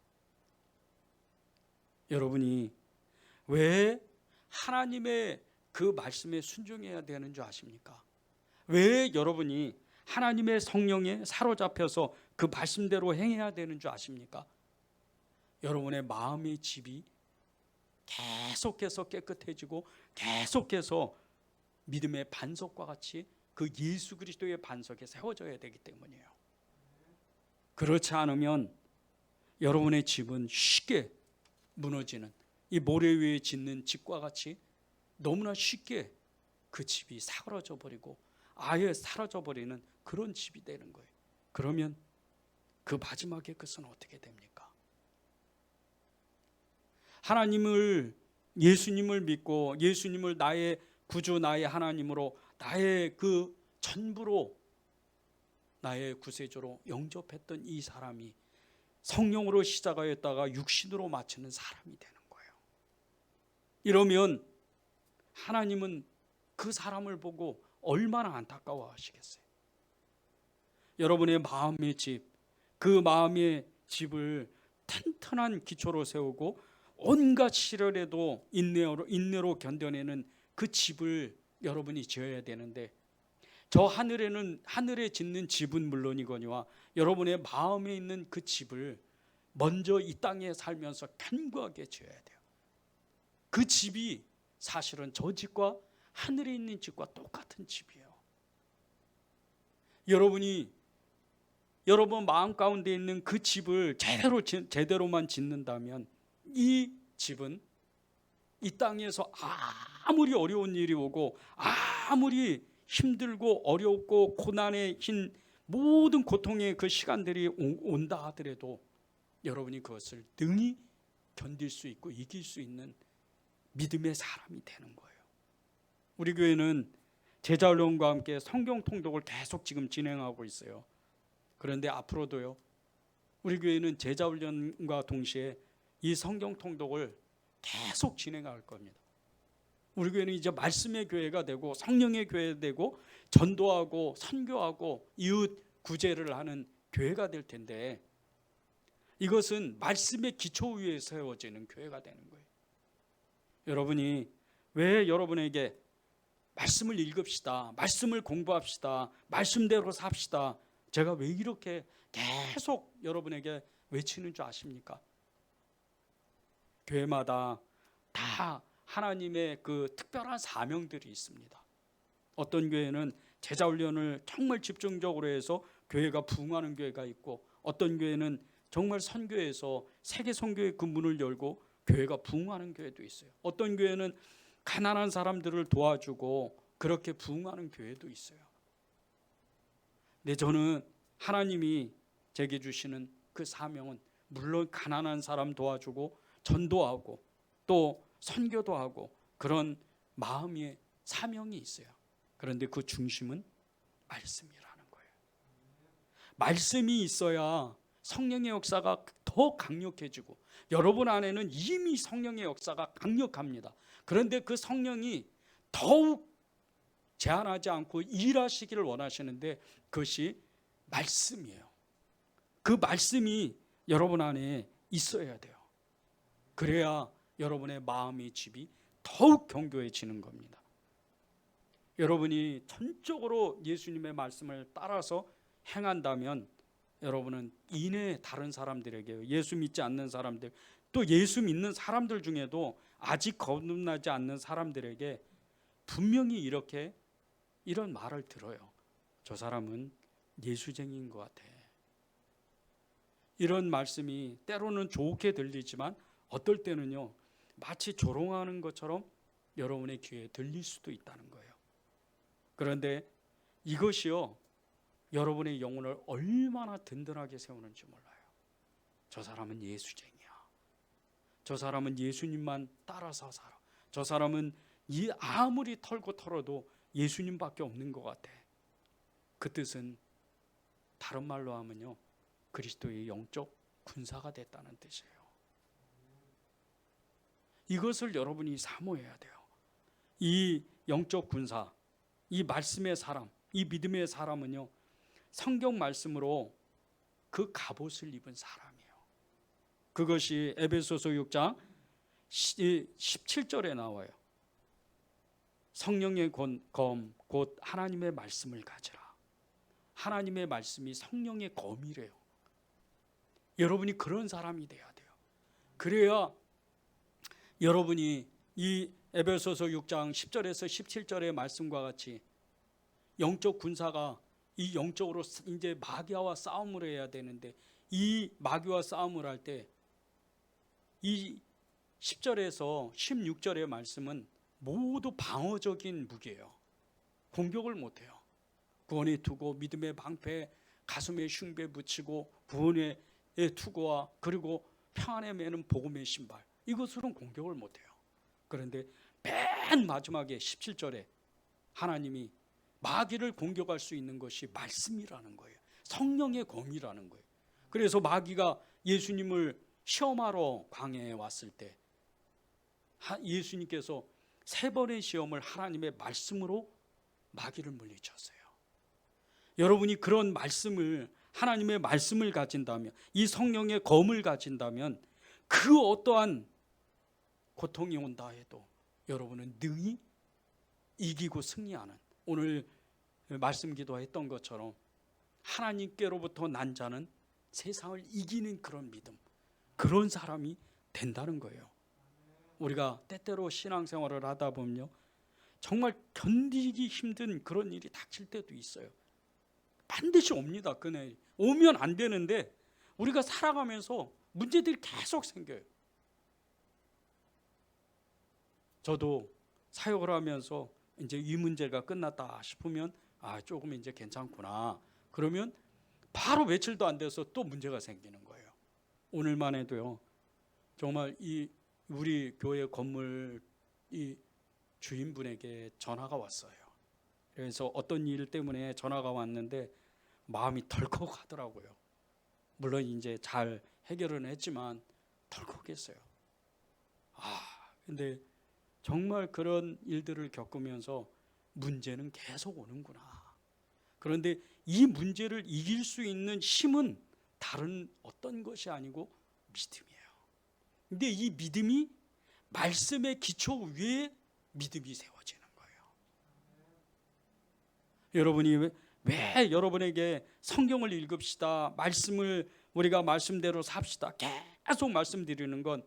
여러분이 왜 하나님의 그 말씀에 순종해야 되는 줄 아십니까? 왜 여러분이 하나님의 성령에 사로잡혀서 그 말씀대로 행해야 되는 줄 아십니까? 여러분의 마음의 집이 계속해서 깨끗해지고 계속해서 믿음의 반석과 같이 그 예수 그리스도의 반석에 세워져야 되기 때문이에요. 그렇지 않으면 여러분의 집은 쉽게 무너지는, 이 모래 위에 짓는 집과 같이 너무나 쉽게 그 집이 사그러져 버리고 아예 사라져 버리는 그런 집이 되는 거예요. 그러면 그 마지막에 것은 어떻게 됩니까? 하나님을, 예수님을 믿고 예수님을 나의 구주, 나의 하나님으로, 나의 그 전부로, 나의 구세주로 영접했던 이 사람이 성령으로 시작하였다가 육신으로 마치는 사람이 되는 거예요. 이러면 하나님은 그 사람을 보고 얼마나 안타까워 하시겠어요? 여러분의 마음의 집, 그 마음의 집을 튼튼한 기초로 세우고 온갖 시련에도 인내로 견뎌내는 그 집을 여러분이 지어야 되는데, 저 하늘에 짓는 집은 물론이거니와 여러분의 마음에 있는 그 집을 먼저 이 땅에 살면서 견고하게 지어야 돼요. 그 집이 사실은 저 집과 하늘에 있는 집과 똑같은 집이에요. 여러분 마음 가운데 있는 그 집을 제대로만 짓는다면 이 집은 이 땅에서 아무리 어려운 일이 오고 아무리 힘들고 어렵고 고난의 모든 고통의 그 시간들이 온다 하더라도 여러분이 그것을 능히 견딜 수 있고 이길 수 있는 믿음의 사람이 되는 거예요. 우리 교회는 제자훈련과 함께 성경 통독을 계속 지금 진행하고 있어요. 그런데 앞으로도요, 우리 교회는 제자훈련과 동시에 이 성경 통독을 계속 진행할 겁니다. 우리 교회는 이제 말씀의 교회가 되고 성령의 교회가 되고 전도하고 선교하고 이웃 구제를 하는 교회가 될 텐데, 이것은 말씀의 기초 위에 세워지는 교회가 되는 거예요. 여러분이 왜 여러분에게 말씀을 읽읍시다, 말씀을 공부합시다, 말씀대로 삽시다, 제가 왜 이렇게 계속 여러분에게 외치는 줄 아십니까? 교회마다 다 하나님의 그 특별한 사명들이 있습니다. 어떤 교회는 제자훈련을 정말 집중적으로 해서 교회가 부흥하는 교회가 있고, 어떤 교회는 정말 선교에서 세계 선교의 그 문을 열고 교회가 부흥하는 교회도 있어요. 어떤 교회는 가난한 사람들을 도와주고 그렇게 부흥하는 교회도 있어요. 근데 저는 하나님이 제게 주시는 그 사명은 물론 가난한 사람 도와주고 전도하고 또 선교도 하고 그런 마음의 사명이 있어요. 그런데 그 중심은 말씀이라는 거예요. 말씀이 있어야 성령의 역사가 더 강력해지고, 여러분 안에는 이미 성령의 역사가 강력합니다. 그런데 그 성령이 더욱 제한하지 않고 일하시기를 원하시는데 그것이 말씀이에요. 그 말씀이 여러분 안에 있어야 돼요. 그래야 여러분의 마음의 집이 더욱 견고해지는 겁니다. 여러분이 전적으로 예수님의 말씀을 따라서 행한다면 여러분은 이내 다른 사람들에게, 예수 믿지 않는 사람들, 또 예수 믿는 사람들 중에도 아직 거듭나지 않는 사람들에게 분명히 이런 말을 들어요. 저 사람은 예수쟁이인 것 같아. 이런 말씀이 때로는 좋게 들리지만 어떨 때는요, 마치 조롱하는 것처럼 여러분의 귀에 들릴 수도 있다는 거예요. 그런데 이것이요, 여러분의 영혼을 얼마나 든든하게 세우는지 몰라요. 저 사람은 예수쟁이야. 저 사람은 예수님만 따라서 살아. 저 사람은 아무리 털고 털어도 예수님밖에 없는 것 같아. 그 뜻은 다른 말로 하면요, 그리스도의 영적 군사가 됐다는 뜻이에요. 이것을 여러분이 사모해야 돼요. 이 영적 군사, 이 말씀의 사람, 이 믿음의 사람은요, 성경 말씀으로 그 갑옷을 입은 사람이에요. 그것이 에베소서 6장 17절에 나와요. 성령의 검 곧 하나님의 말씀을 가지라. 하나님의 말씀이 성령의 검이래요. 여러분이 그런 사람이 돼야 돼요. 그래야 여러분이 이 에베소서 6장 10절에서 17절의 말씀과 같이 영적 군사가 이 영적으로 이제 마귀와 싸움을 해야 되는데, 이 마귀와 싸움을 할 때 이 10절에서 16절의 말씀은 모두 방어적인 무기예요. 공격을 못해요. 구원에 두고 믿음의 방패, 가슴에 흉배 붙이고 구원의 투구와 그리고 평안에 매는 복음의 신발, 이것으로는 공격을 못해요. 그런데 맨 마지막에 17절에 하나님이 마귀를 공격할 수 있는 것이 말씀이라는 거예요. 성령의 검이라는 거예요. 그래서 마귀가 예수님을 시험하러 광야에 왔을 때 예수님께서 3번의 시험을 하나님의 말씀으로 마귀를 물리쳤어요. 여러분이 그런 말씀을, 하나님의 말씀을 가진다면, 이 성령의 검을 가진다면 그 어떠한 고통이 온다 해도 여러분은 능히 이기고 승리하는, 오늘 말씀 기도했던 것처럼 하나님께로부터 난 자는 세상을 이기는 그런 믿음, 그런 사람이 된다는 거예요. 우리가 때때로 신앙생활을 하다 보면요, 정말 견디기 힘든 그런 일이 닥칠 때도 있어요. 반드시 옵니다. 그날 오면 안 되는데 우리가 살아가면서 문제들이 계속 생겨요. 저도 사역을 하면서 이제 이 문제가 끝났다 싶으면 조금 이제 괜찮구나. 그러면 바로 며칠도 안 돼서 또 문제가 생기는 거예요. 오늘만 해도요, 정말 이 우리 교회 건물 이 주인분에게 전화가 왔어요. 그래서 어떤 일 때문에 전화가 왔는데 마음이 덜컥하더라고요. 물론 이제 잘 해결은 했지만 덜컥했어요. 근데 정말 그런 일들을 겪으면서 문제는 계속 오는구나. 그런데 이 문제를 이길 수 있는 힘은 다른 어떤 것이 아니고 믿음이에요. 근데 이 믿음이 말씀의 기초 위에 믿음이 세워지는 거예요. 여러분이 왜 여러분에게 성경을 읽읍시다, 말씀을 우리가 말씀대로 삽시다 계속 말씀드리는 건,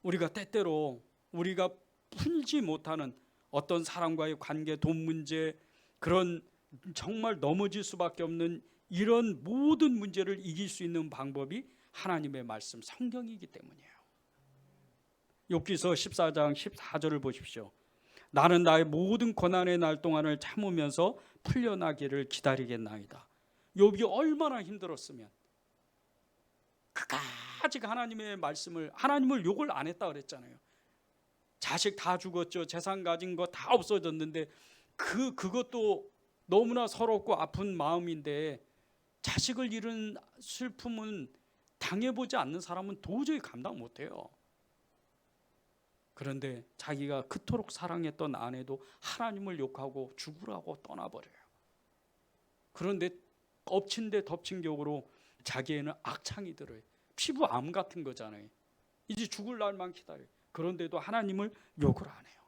우리가 때때로 우리가 풀지 못하는 어떤 사람과의 관계, 돈 문제, 그런 정말 넘어질 수밖에 없는 이런 모든 문제를 이길 수 있는 방법이 하나님의 말씀, 성경이기 때문이에요. 욥기서 14장 14절을 보십시오. 나는 나의 모든 고난의 날 동안을 참으면서 풀려나기를 기다리겠나이다. 욥이 얼마나 힘들었으면 그까지 하나님의 말씀을, 하나님을 욕을 안 했다 그랬잖아요. 자식 다 죽었죠. 재산 가진 거 다 없어졌는데 그것도 너무나 서럽고 아픈 마음인데, 자식을 잃은 슬픔은 당해보지 않는 사람은 도저히 감당 못해요. 그런데 자기가 그토록 사랑했던 아내도 하나님을 욕하고 죽으라고 떠나버려요. 그런데 엎친 데 덮친 격으로 자기에는 악창이 들어요. 피부암 같은 거잖아요. 이제 죽을 날만 기다려요. 그런데도 하나님을 욕을 안 해요.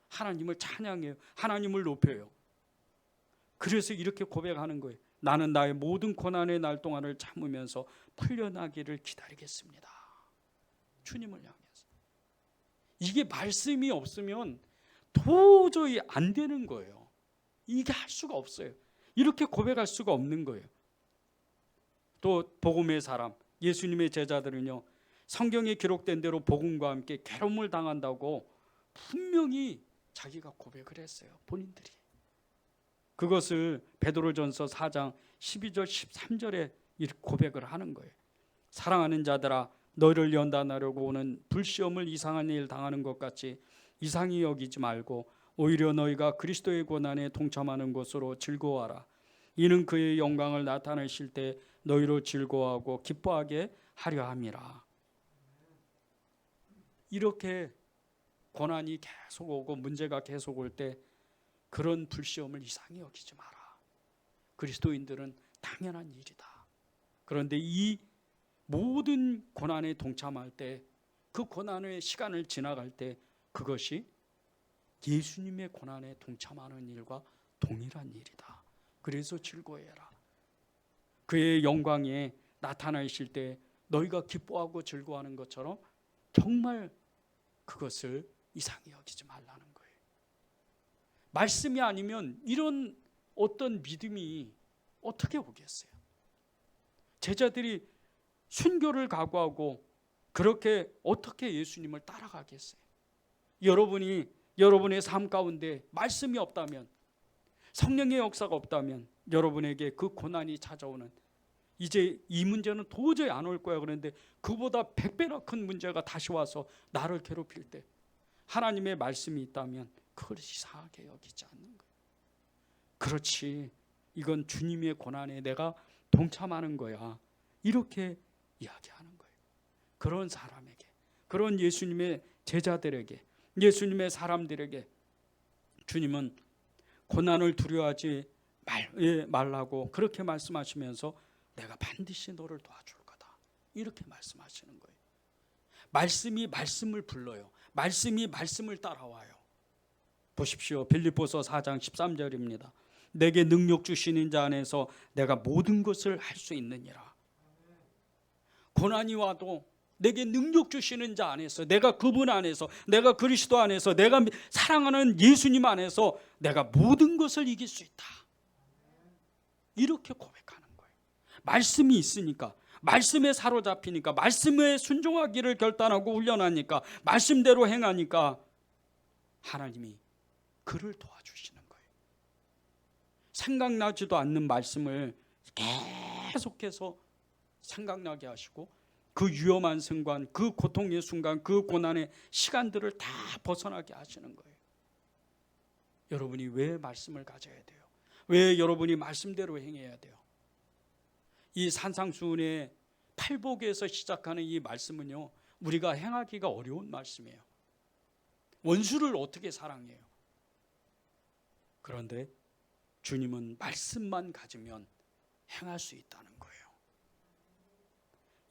하나님을 찬양해요. 하나님을 높여요. 그래서 이렇게 고백하는 거예요. 나는 나의 모든 고난의 날 동안을 참으면서 풀려나기를 기다리겠습니다. 주님을 향해서. 이게 말씀이 없으면 도저히 안 되는 거예요. 이게 할 수가 없어요. 이렇게 고백할 수가 없는 거예요. 또 복음의 사람, 예수님의 제자들은요, 성경에 기록된 대로 복음과 함께 괴로움을 당한다고 분명히 자기가 고백을 했어요. 본인들이. 그것을 베드로전서 4장 12절 13절에 이렇게 고백을 하는 거예요. 사랑하는 자들아, 너희를 연단하려고 오는 불시험을 이상한 일 당하는 것 같이 이상히 여기지 말고 오히려 너희가 그리스도의 고난에 동참하는 것으로 즐거워하라. 이는 그의 영광을 나타내실 때 너희로 즐거워하고 기뻐하게 하려 함이라. 이렇게 고난이 계속 오고 문제가 계속 올 때 그런 불시험을 이상히 여기지 마라. 그리스도인들은 당연한 일이다. 그런데 이 모든 고난에 동참할 때, 그 고난의 시간을 지나갈 때 그것이 예수님의 고난에 동참하는 일과 동일한 일이다. 그래서 즐거워해라. 그의 영광에 나타나실 때 너희가 기뻐하고 즐거워하는 것처럼 정말 그것을 이상히 여기지 말라는 거예요. 말씀이 아니면 이런 어떤 믿음이 어떻게 오겠어요? 제자들이 순교를 각오하고 그렇게 어떻게 예수님을 따라가겠어요? 여러분이 여러분의 삶 가운데 말씀이 없다면 성령의 역사가 없다면 여러분에게 그 고난이 찾아오는, 이제 이 문제는 도저히 안 올 거야, 그런데 그보다 100배나 큰 문제가 다시 와서 나를 괴롭힐 때 하나님의 말씀이 있다면 그걸 이상하게 여기지 않는 거예요. 그렇지, 이건 주님의 고난에 내가 동참하는 거야, 이렇게 이야기하는 거예요. 그런 사람에게, 그런 예수님의 제자들에게, 예수님의 사람들에게 주님은 고난을 두려워하지 말라고 그렇게 말씀하시면서 내가 반드시 너를 도와줄 거다, 이렇게 말씀하시는 거예요. 말씀이 말씀을 불러요. 말씀이 말씀을 따라와요. 보십시오. 빌립보서 4장 13절입니다. 내게 능력 주시는 자 안에서 내가 모든 것을 할 수 있느니라. 고난이 와도 내게 능력 주시는 자 안에서, 내가 그분 안에서, 내가 그리스도 안에서, 내가 사랑하는 예수님 안에서 내가 모든 것을 이길 수 있다, 이렇게 고백하는 거예요. 말씀이 있으니까, 말씀에 사로잡히니까, 말씀에 순종하기를 결단하고 훈련하니까, 말씀대로 행하니까 하나님이 그를 도와주시는 거예요. 생각나지도 않는 말씀을 계속해서 생각나게 하시고, 그 위험한 순간, 그 고통의 순간, 그 고난의 시간들을 다 벗어나게 하시는 거예요. 여러분이 왜 말씀을 가져야 돼요? 왜 여러분이 말씀대로 행해야 돼요? 이 산상수훈의 팔복에서 시작하는 이 말씀은요, 우리가 행하기가 어려운 말씀이에요. 원수를 어떻게 사랑해요? 그런데 주님은 말씀만 가지면 행할 수 있다는 거예요.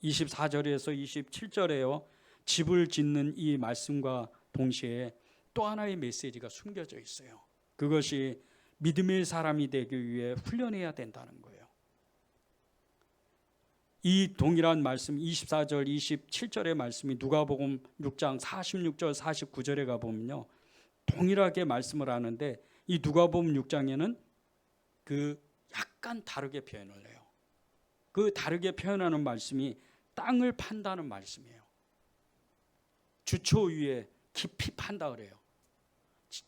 24절에서 27절에요, 집을 짓는 이 말씀과 동시에 또 하나의 메시지가 숨겨져 있어요. 그것이 믿음의 사람이 되기 위해 훈련해야 된다는 거예요. 이 동일한 말씀 24절 27절의 말씀이 누가복음 6장 46절 49절에 가보면요, 동일하게 말씀을 하는데 이 누가복음 6장에는 그 약간 다르게 표현을 해요. 그 다르게 표현하는 말씀이 땅을 판다는 말씀이에요. 주초 위에 깊이 판다 그래요.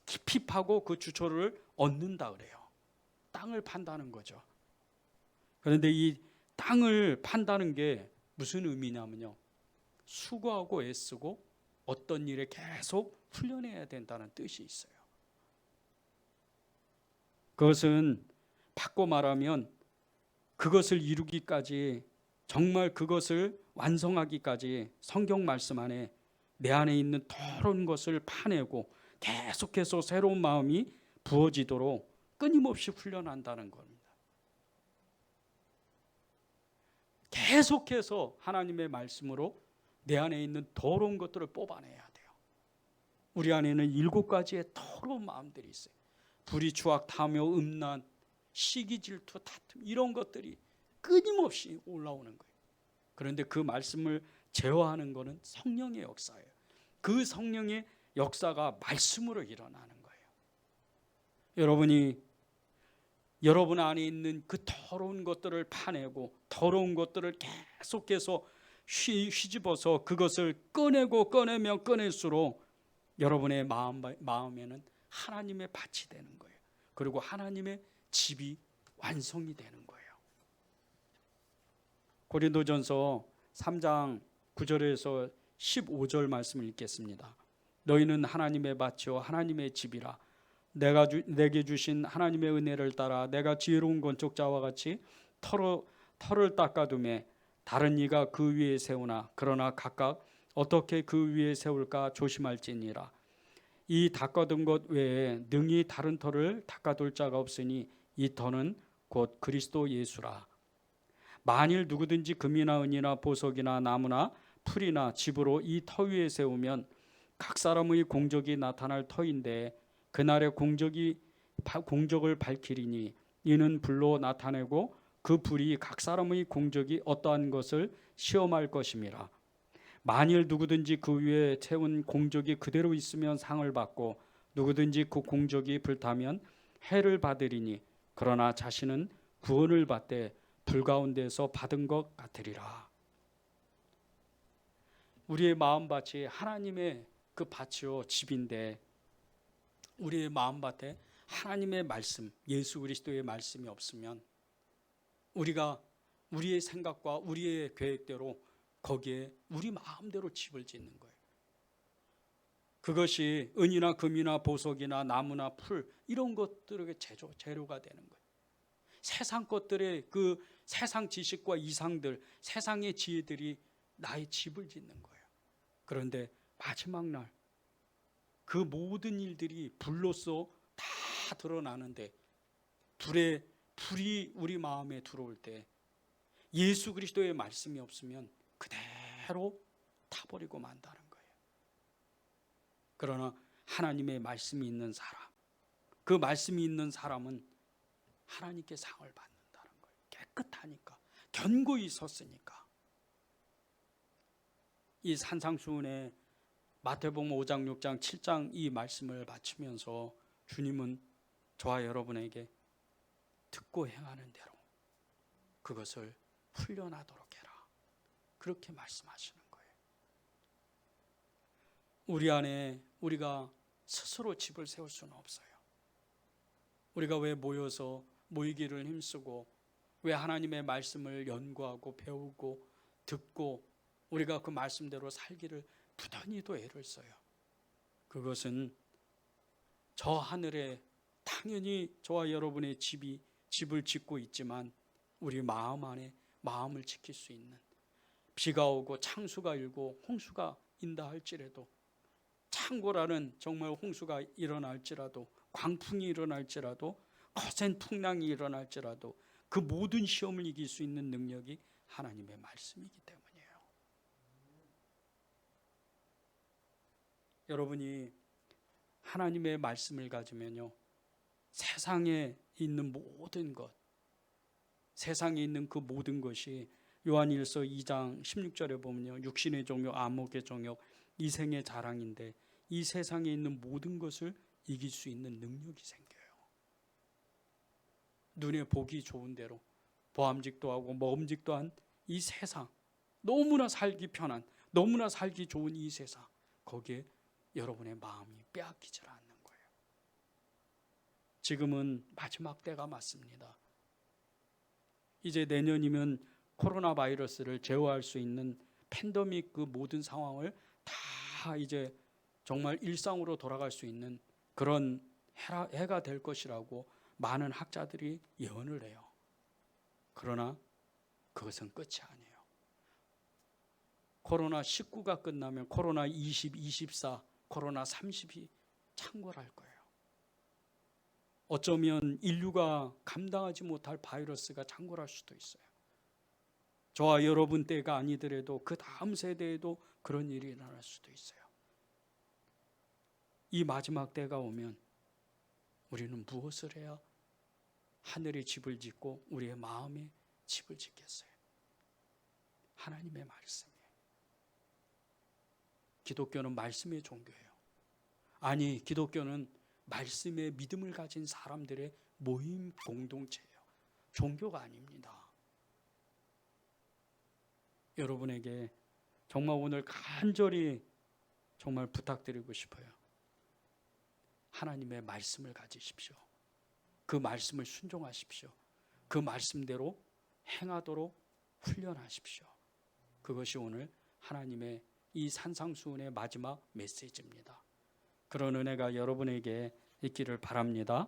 깊이 파고 그 주초를 얻는다 그래요. 땅을 판다는 거죠. 그런데 이 땅을 판다는 게 무슨 의미냐면요, 수고하고 애쓰고 어떤 일에 계속 훈련해야 된다는 뜻이 있어요. 그것은 바꿔 말하면 그것을 이루기까지, 정말 그것을 완성하기까지 성경 말씀 안에 내 안에 있는 더러운 것을 파내고 계속해서 새로운 마음이 부어지도록 끊임없이 훈련한다는 겁니다. 계속해서 하나님의 말씀으로 내 안에 있는 더러운 것들을 뽑아내야 돼요. 우리 안에는 7가지의 더러운 마음들이 있어요. 불의, 추악, 탐욕, 음란, 시기, 질투, 다툼, 이런 것들이 끊임없이 올라오는 거예요. 그런데 그 말씀을 제어하는 것은 성령의 역사예요. 그 성령의 역사가 말씀으로 일어나는 거예요. 여러분이 여러분 안에 있는 그 더러운 것들을 파내고 더러운 것들을 계속해서 휘집어서 그것을 꺼내면 꺼낼수록 여러분의 마음에는 하나님의 밭이 되는 거예요. 그리고 하나님의 집이 완성이 되는 거예요. 고린도전서 3장 9절에서 15절 말씀을 읽겠습니다. 너희는 하나님의 밭이요 하나님의 집이라. 내게 주신 하나님의 은혜를 따라 내가 지혜로운 건축자와 같이 터를 닦아두매 다른 이가 그 위에 세우나 그러나 각각 어떻게 그 위에 세울까 조심할지니라. 이 닦아둔 것 외에 능히 다른 터를 닦아둘 자가 없으니 이 터는 곧 그리스도 예수라. 만일 누구든지 금이나 은이나 보석이나 나무나 풀이나 집으로 이 터 위에 세우면 각 사람의 공적이 나타날 터인데 그날의 공적을 밝히리니 이는 불로 나타내고 그 불이 각 사람의 공적이 어떠한 것을 시험할 것임이라. 만일 누구든지 그 위에 채운 공적이 그대로 있으면 상을 받고 누구든지 그 공적이 불타면 해를 받으리니 그러나 자신은 구원을 받되 불 가운데서 받은 것 같으리라. 우리의 마음밭이 하나님의 그 밭이요 집인데 우리의 마음밭에 하나님의 말씀, 예수 그리스도의 말씀이 없으면 우리가 우리의 생각과 우리의 계획대로 거기에 우리 마음대로 집을 짓는 거예요. 그것이 은이나 금이나 보석이나 나무나 풀 이런 것들에게 재료가 되는 거예요. 세상 것들의 그 세상 지식과 이상들, 세상의 지혜들이 나의 집을 짓는 거예요. 그런데 마지막 날 그 모든 일들이 불로써 다 드러나는데 불이 우리 마음에 들어올 때 예수 그리스도의 말씀이 없으면 그대로 타버리고 만다는 거예요. 그러나 하나님의 말씀이 있는 사람, 그 말씀이 있는 사람은 하나님께 상을 받는다는 거예요. 깨끗하니까, 견고히 섰으니까. 이 산상수훈의 마태복음 5장, 6장, 7장 이 말씀을 바치면서 주님은 저와 여러분에게 듣고 행하는 대로 그것을 훈련하도록 해라, 그렇게 말씀하시는 거예요. 우리 안에 우리가 스스로 집을 세울 수는 없어요. 우리가 왜 모여서 모이기를 힘쓰고 왜 하나님의 말씀을 연구하고 배우고 듣고 우리가 그 말씀대로 살기를 부단히도 애를 써요. 그것은 저 하늘에 당연히 저와 여러분의 집을 짓고 있지만 우리 마음 안에 마음을 지킬 수 있는, 비가 오고 창수가 일고 홍수가 인다 할지라도, 창고라는 정말 홍수가 일어날지라도, 광풍이 일어날지라도, 거센 풍랑이 일어날지라도 그 모든 시험을 이길 수 있는 능력이 하나님의 말씀이기 때문이에요. 여러분이 하나님의 말씀을 가지면요, 세상에 있는 모든 것, 세상에 있는 그 모든 것이 요한일서 2장 16절에 보면요, 육신의 정욕, 안목의 정욕, 이생의 자랑인데 이 세상에 있는 모든 것을 이길 수 있는 능력이 생겨요. 눈에 보기 좋은 대로 보암직도 하고 먹음직도 한 이 세상, 너무나 살기 편한, 너무나 살기 좋은 이 세상, 거기에 여러분의 마음이 빼앗기질 않는 거예요. 지금은 마지막 때가 맞습니다. 이제 내년이면 코로나 바이러스를 제어할 수 있는 팬데믹 그 모든 상황을 다 이제 정말 일상으로 돌아갈 수 있는 그런 해가 될 것이라고 많은 학자들이 예언을 해요. 그러나 그것은 끝이 아니에요. 코로나 19가 끝나면 코로나 20, 24, 코로나 30이 창궐할 거예요. 어쩌면 인류가 감당하지 못할 바이러스가 창궐할 수도 있어요. 저와 여러분 때가 아니더라도 그 다음 세대에도 그런 일이 일어날 수도 있어요. 이 마지막 때가 오면 우리는 무엇을 해야 하늘에 집을 짓고 우리의 마음에 집을 짓겠어요? 하나님의 말씀이에요. 기독교는 말씀의 종교예요. 아니, 기독교는 말씀의 믿음을 가진 사람들의 모임 공동체예요. 종교가 아닙니다. 여러분에게 정말 오늘 간절히 정말 부탁드리고 싶어요. 하나님의 말씀을 가지십시오. 그 말씀을 순종하십시오. 그 말씀대로 행하도록 훈련하십시오. 그것이 오늘 하나님의 이 산상수훈의 마지막 메시지입니다. 그런 은혜가 여러분에게 있기를 바랍니다.